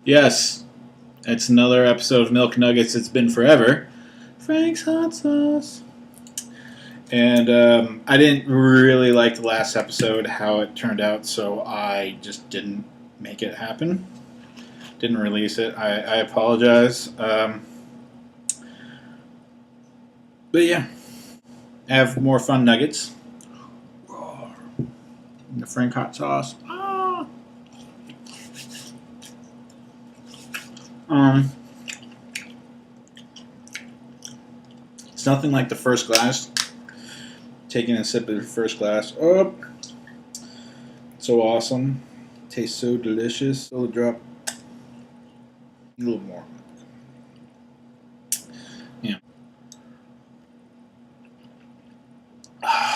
Yes, it's another episode of Milk Nuggets. It's been forever. Frank's Hot Sauce. And I didn't really like the last episode, how it turned out, so I just didn't make it happen. Didn't release it. I apologize. But yeah, have more fun nuggets. The Frank Hot Sauce. Um, it's nothing like the first glass. Taking a sip of the first glass. Oh, so awesome. Tastes so delicious. Still a drop. A little more. Yeah.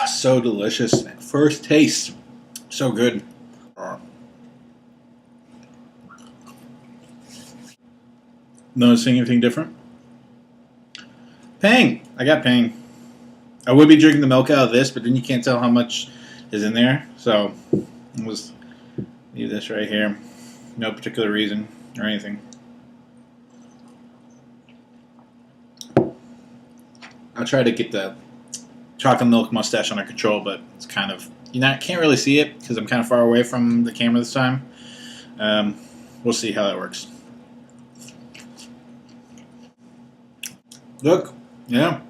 So delicious. First taste. So good. Noticing anything different? Pang! I got pang. I would be drinking the milk out of this, but then you can't tell how much is in there. So, I'll just leave this right here. No particular reason or anything. I'll try to get the chocolate milk mustache under control, but it's kind of, I can't really see it because I'm kind of far away from the camera this time. We'll see how that works. Look, yeah.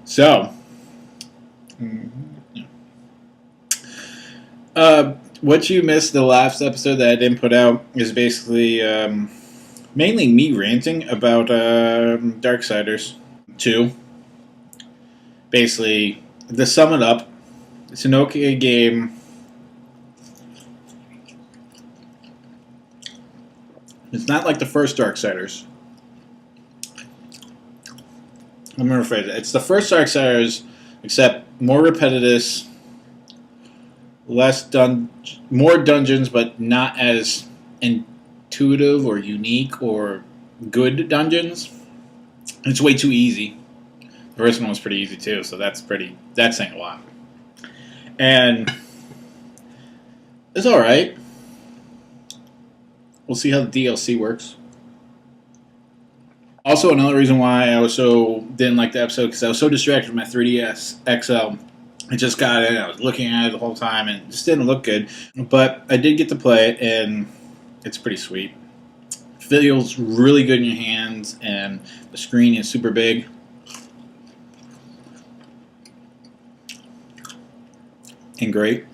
So, what you missed the last episode that I didn't put out is basically mainly me ranting about Darksiders 2. Basically, to sum it up, it's an okay game. It's not like the first Darksiders. I'm going to rephrase it. It's the first Darksiders, except more repetitious, more dungeons, but not as intuitive or unique or good dungeons. It's way too easy. The first one was pretty easy too, so that's saying a lot. And it's all right. We'll see how the DLC works. Also, another reason why I didn't like the episode because I was so distracted with my 3DS XL. I just got it. I was looking at it the whole time, and it just didn't look good. But I did get to play it, and it's pretty sweet. It feels really good in your hands, and the screen is super big. And great.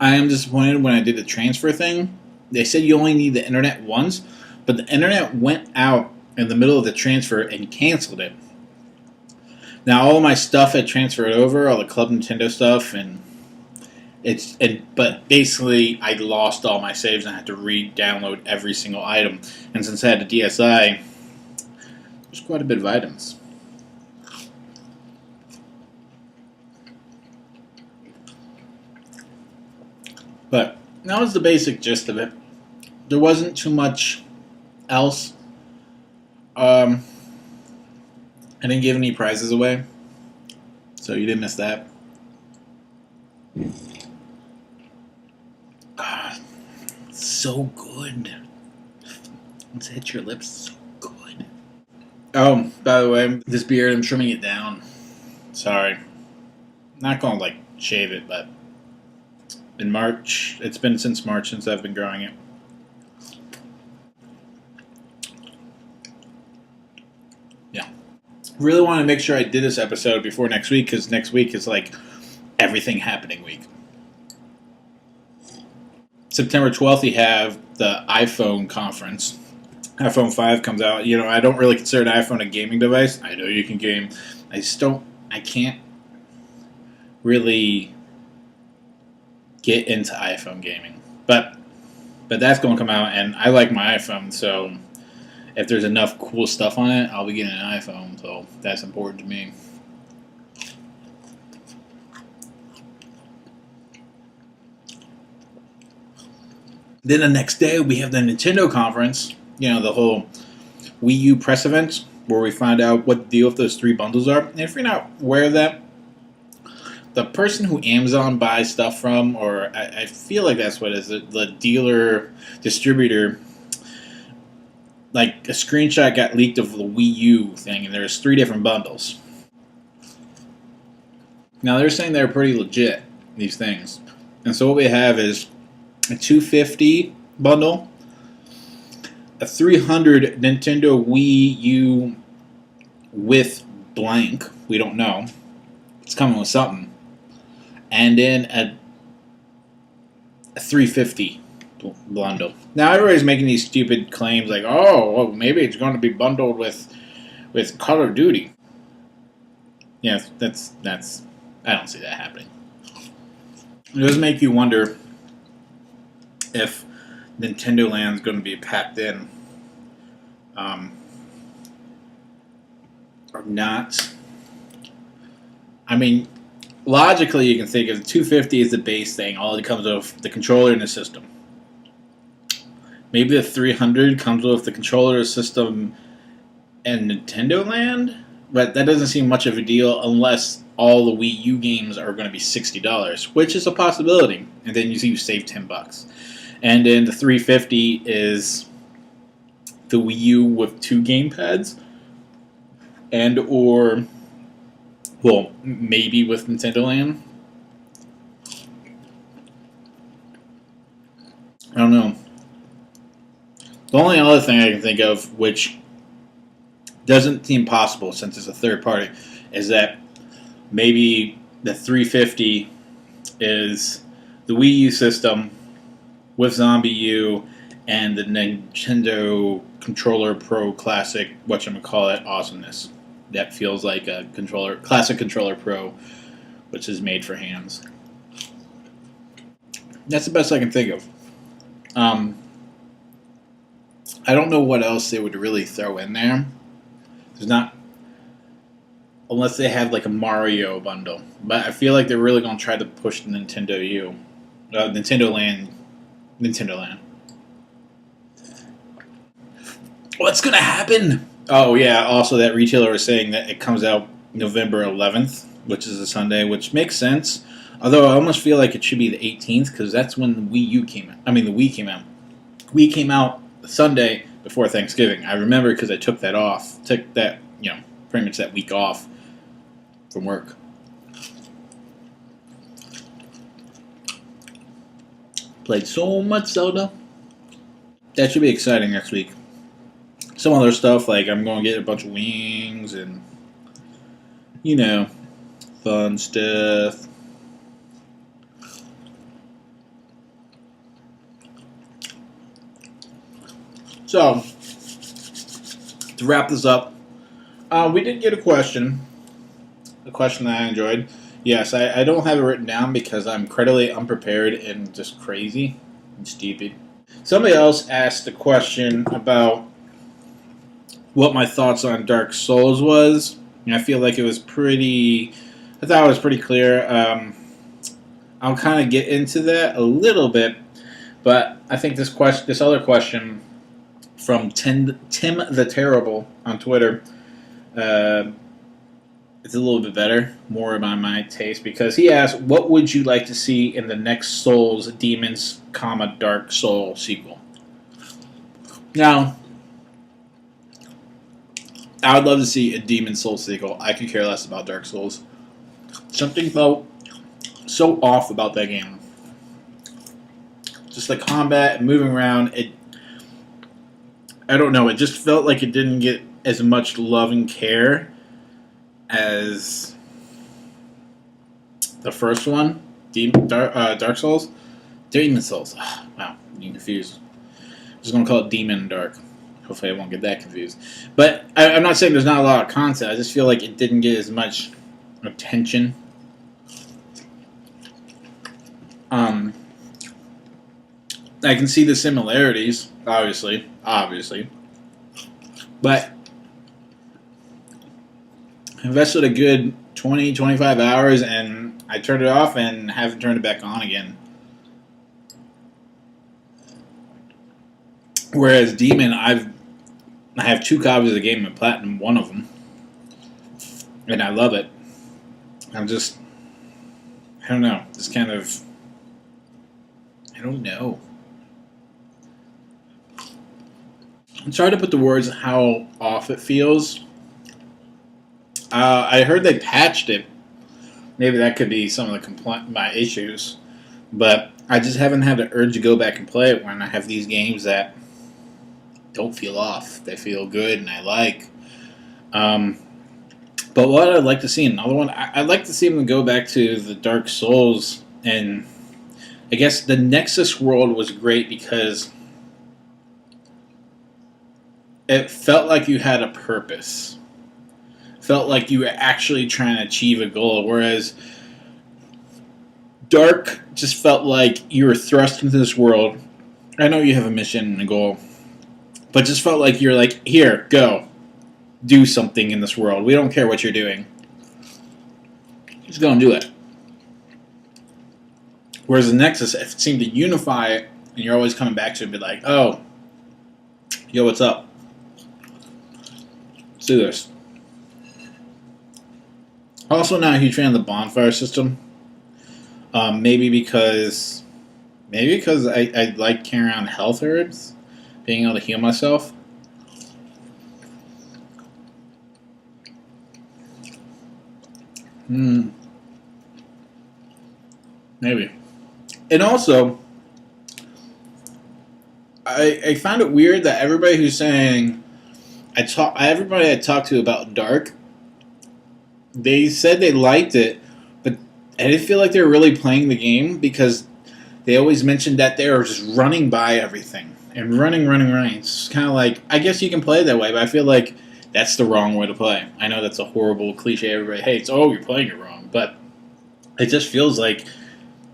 I am disappointed when I did the transfer thing. They said you only need the internet once, but the internet went out in the middle of the transfer and canceled it. Now all of my stuff had transferred over, all the Club Nintendo stuff, but basically I lost all my saves and I had to re-download every single item. And since I had a DSi, there's quite a bit of items. But that was the basic gist of it. There wasn't too much else. I didn't give any prizes away, so you didn't miss that. So good. Let's hit your lips. So good. Oh, by the way, this beard, I'm trimming it down. Sorry. Not going to shave it, but in March, it's been since March since I've been growing it. Yeah. Really want to make sure I did this episode before next week, because next week is everything happening week. September 12th, you have the iPhone conference. iPhone 5 comes out. I don't really consider an iPhone a gaming device. I know you can game. I can't really get into iPhone gaming. But that's going to come out, and I like my iPhone, so if there's enough cool stuff on it, I'll be getting an iPhone, so that's important to me. Then the next day, we have the Nintendo conference, the whole Wii U press event, where we find out what the deal with those 3 bundles are. And if you're not aware of that, the person who Amazon buys stuff from, or I feel like that's what it is, the dealer distributor. Like a screenshot got leaked of the Wii U thing, and there's 3 different bundles. Now they're saying they're pretty legit, these things, and so what we have is a $250 bundle, a $300 Nintendo Wii U with blank. We don't know. It's coming with something. And then a $350 bundle. Now everybody's making these stupid claims like, oh, well, maybe it's going to be bundled with Call of Duty. Yeah, that's I don't see that happening. It does make you wonder if Nintendo Land's going to be packed in or not. I mean, logically, you can think of $250 is the base thing. All it comes with the controller and the system. Maybe the $300 comes with the controller, the system, and Nintendo Land, but that doesn't seem much of a deal unless all the Wii U games are going to be $60, which is a possibility. And then you save $10. And then the $350 is the Wii U with 2 gamepads, and or, well, maybe with Nintendo Land. I don't know. The only other thing I can think of, which doesn't seem possible since it's a third party, is that maybe the $350 is the Wii U system with Zombie U and the Nintendo Controller Pro Classic, whatchamacallit, awesomeness. That feels like a classic controller Pro, which is made for hands. That's the best I can think of. I don't know what else they would really throw in there. There's not, unless they have like a Mario bundle. But I feel like they're really going to try to push the Nintendo Land. What's going to happen? Oh yeah, also that retailer was saying that it comes out November 11th, which is a Sunday, which makes sense. Although I almost feel like it should be the 18th because that's when the Wii U came out. I mean, the Wii came out. Wii came out the Sunday before Thanksgiving. I remember because I took that off. Took that, pretty much that week off from work. Played so much Zelda. That should be exciting next week. Some other stuff, like I'm going to get a bunch of wings and, fun stuff. So, to wrap this up, we did get a question that I enjoyed. Yes, I don't have it written down because I'm incredibly unprepared and just crazy and stupid. Somebody else asked a question about what my thoughts on Dark Souls was. And I feel like I thought it was pretty clear. I'll kind of get into that a little bit, but I think this other question from Tim the Terrible on Twitter, it's a little bit better, more by my taste, because he asked, what would you like to see in the next Souls Demons, Dark Soul sequel? Now, I would love to see a Demon Souls sequel. I could care less about Dark Souls. Something felt so off about that game. Just the combat and moving around, I don't know, it just felt like it didn't get as much love and care as the first one, Dark Souls. Demon Souls. Oh, wow, I'm getting confused. I'm just going to call it Demon Dark. Hopefully I won't get that confused. But I'm not saying there's not a lot of content. I just feel like it didn't get as much attention. I can see the similarities, obviously. But I invested a good 20, 25 hours and I turned it off and haven't turned it back on again. Whereas Demon, I have 2 copies of the game and platinum one of them, and I love it. I don't know. Just kind of, I don't know. I'm trying to put the words how off it feels. I heard they patched it. Maybe that could be some of the my issues, but I just haven't had the urge to go back and play it when I have these games that don't feel off. They feel good and I like. Um, but what I'd like to see, another one, I'd like to see them go back to the Dark Souls, and I guess the Nexus world was great because it felt like you had a purpose. Felt like you were actually trying to achieve a goal, whereas Dark just felt like you were thrust into this world. I know you have a mission and a goal, but just felt like you're like, here, go. Do something in this world. We don't care what you're doing. Just go and do it. Whereas the Nexus, it seemed to unify it, and you're always coming back to it and be like, oh, yo, what's up? Let's do this. Also, not a huge fan of the bonfire system. Maybe because I like carrying around health herbs, being able to heal myself. Maybe. And also, I found it weird that everybody who's saying everybody I talked to about Dark, they said they liked it, but I didn't feel like they were really playing the game because they always mentioned that they were just running by everything and running. It's kind of like, I guess you can play it that way, but I feel like that's the wrong way to play. I know that's a horrible cliche everybody hates. Oh, you're playing it wrong, but it just feels like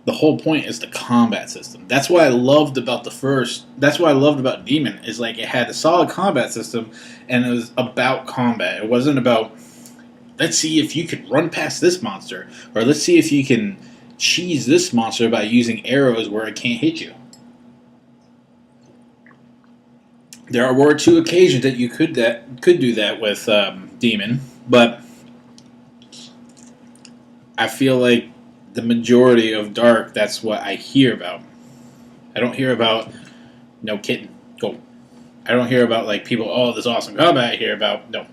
the whole point is the combat system. That's what I loved about That's what I loved about Demon, is like it had a solid combat system, and it was about combat. It wasn't about, let's see if you can run past this monster, or let's see if you can cheese this monster by using arrows where it can't hit you. There were 2 occasions that you could do that with Demon, but I feel like the majority of Dark, that's what I hear about. I don't hear about, no kitten, go. I don't hear about like people, oh, this awesome combat. I hear about, no.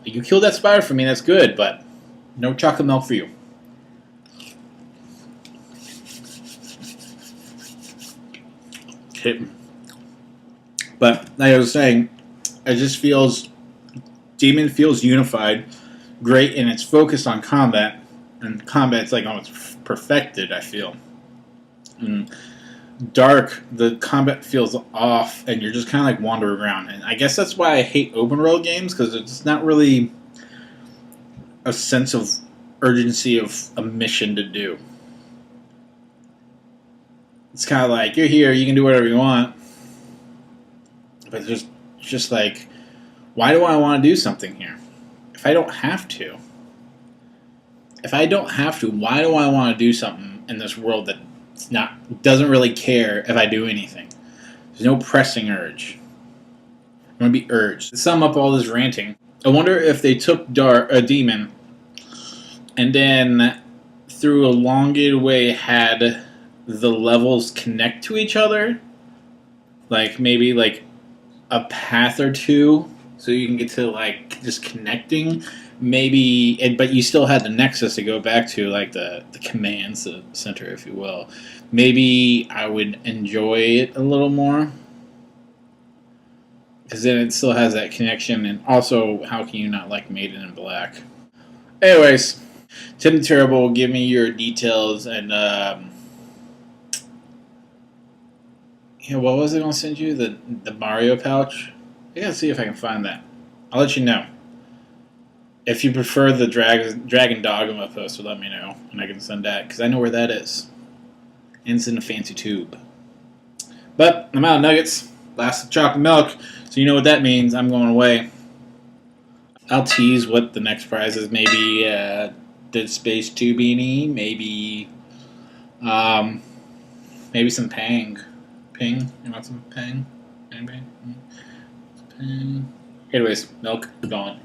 You killed that spider for me, that's good, but no chocolate milk for you. Kitten. But like I was saying, it just feels, Demon feels unified, great, and it's focused on combat, and combat's like almost perfected, I feel. And Dark, the combat feels off, and you're just kind of like wandering around, and I guess that's why I hate open world games, because it's not really a sense of urgency of a mission to do. It's kind of like, you're here, you can do whatever you want, but it's just like, why do I want to do something here? If I don't have to, why do I want to do something in this world that doesn't really care if I do anything? There's no pressing urge. I'm going to be urged. To sum up all this ranting, I wonder if they took a Demon and then through a elongated way had the levels connect to each other, like maybe like a path or 2, so you can get to like just connecting. Maybe, but you still had the Nexus to go back to, like the command center, if you will. Maybe I would enjoy it a little more, because then it still has that connection. And also, how can you not like Maiden in Black? Anyways, Tim the Terrible, give me your details, and what was I going to send you? The Mario pouch? I gotta see if I can find that. I'll let you know. If you prefer the Dragon Dogma poster, let me know, and I can send that, because I know where that is. And it's in a fancy tube. But I'm out of nuggets. Last of chocolate milk, so you know what that means. I'm going away. I'll tease what the next prize is. Maybe Dead Space 2 beanie. Maybe some Pang. Ping? You want some Pang? Anybody? Pang. Anyways, milk gone.